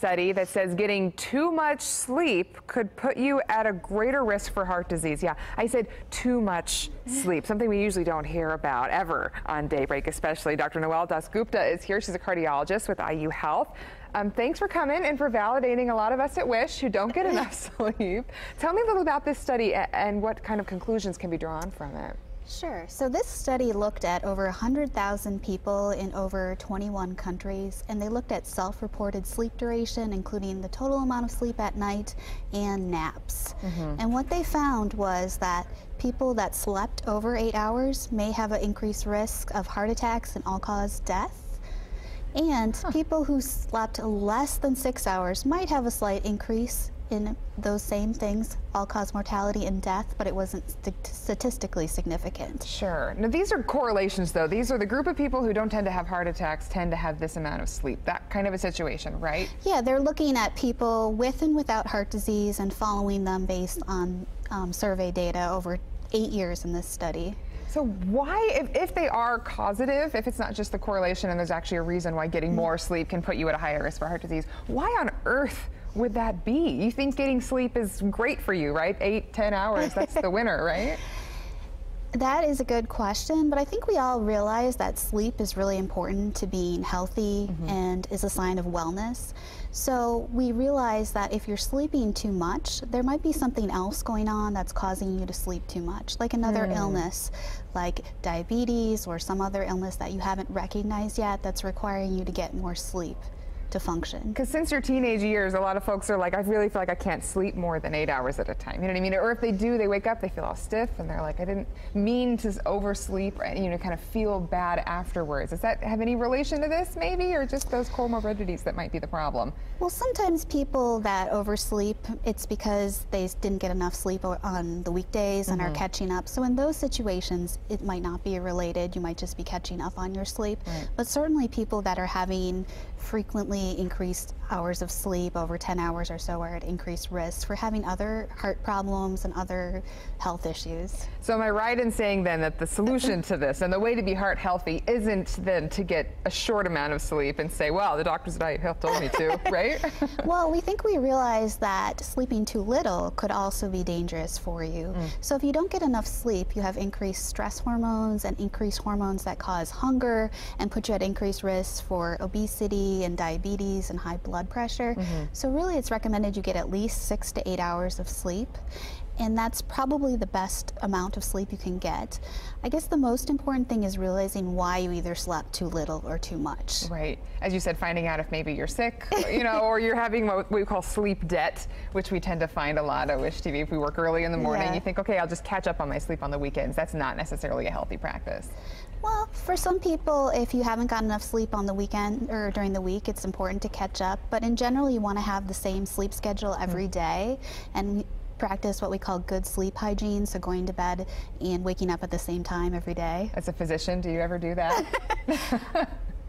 Study that says getting too much sleep could put you at a greater risk for heart disease. Yeah, I said too much sleep, something we usually don't hear about ever on Daybreak, especially. Dr. Noel Dasgupta is here. She's a cardiologist with IU Health. Thanks for coming and for validating a lot of us at Wish who don't get enough sleep. Tell me a little about this study and what kind of conclusions can be drawn from it. Sure. So this study looked at over 100,000 people in over 21 countries, and they looked at self-reported sleep duration, including the total amount of sleep at night and naps. And what they found was that people that slept over 8 hours may have an increased risk of heart attacks and all-cause death. And people who slept less than 6 hours might have a slight increase in those same things, all-cause mortality and death, but it wasn't statistically significant. Sure. Now these are correlations though. These are the group of people who don't tend to have heart attacks tend to have this amount of sleep. That kind of a situation, right? Yeah, they're looking at people with and without heart disease and following them based on survey data over 8 years in this study. So why, if they are causative, if it's not just the correlation and there's actually a reason why getting more sleep can put you at a higher risk for heart disease, why on earth would that be? You think getting sleep is great for you, right? 8-10 hours, that's the winner, right? That is a good question, but I think we all realize that sleep is really important to being healthy and is a sign of wellness. So we realize that if you're sleeping too much, there might be something else going on that's causing you to sleep too much, like another illness, like diabetes or some other illness that you haven't recognized yet that's requiring you to get more sleep to function. Because since your teenage years, a lot of folks are like, I really feel like I can't sleep more than 8 hours at a time. You know what I mean? Or if they do, they wake up, they feel all stiff, and they're like, I didn't mean to oversleep, you know, kind of feel bad afterwards. Does that have any relation to this, maybe, or just those comorbidities that might be the problem? Well, sometimes people that oversleep, it's because they didn't get enough sleep on the weekdays and are catching up. So in those situations, it might not be related. You might just be catching up on your sleep. But certainly people that are having frequently increased hours of sleep, over 10 hours or so, are at increased risk for having other heart problems and other health issues. So am I right in saying then that the solution to this and the way to be heart healthy isn't then to get a short amount of sleep and say, well, the doctors at IU Health told me to, right? Well, we realize that sleeping too little could also be dangerous for you. So if you don't get enough sleep, you have increased stress hormones and increased hormones that cause hunger and put you at increased risk for obesity and diabetes and high blood pressure. So really it's recommended you get at least 6 to 8 hours of sleep, and that's probably the best amount of sleep you can get. I guess the most important thing is realizing why you either slept too little or too much. Right. As you said, finding out if maybe you're sick, you know, or you're having what we call sleep debt, which we tend to find a lot at Wish TV. If we work early in the morning, you think, okay, I'll just catch up on my sleep on the weekends. That's not necessarily a healthy practice. Well, for some people, if you haven't got enough sleep on the weekend or during the week, it's important to catch up. But in general, you want to have the same sleep schedule every day and practice what we call good sleep hygiene, so going to bed and waking up at the same time every day. As a physician, do you ever do that?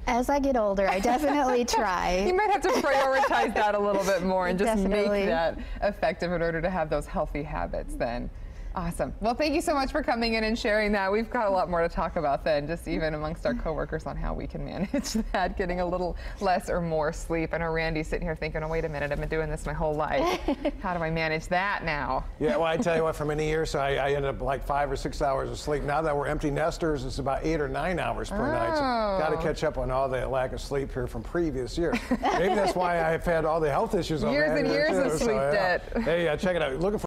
As I get older, I definitely try. You might have to prioritize that a little bit more and just make that effective in order to have those healthy habits then. Awesome. Well, thank you so much for coming in and sharing that. We've got a lot more to talk about then, just even amongst our coworkers on how we can manage that, getting a little less or more sleep. I know Randy's sitting here thinking, oh, wait a minute, I've been doing this my whole life. How do I manage that now? Yeah, well, I tell you what, for many years, I ended up like 5 or 6 hours of sleep. Now that we're empty nesters, it's about 8 or 9 hours per night. So got to catch up on all the lack of sleep here from previous years. Maybe that's why I've had all the health issues. Years and years of sleep debt. Hey, check it out. Looking for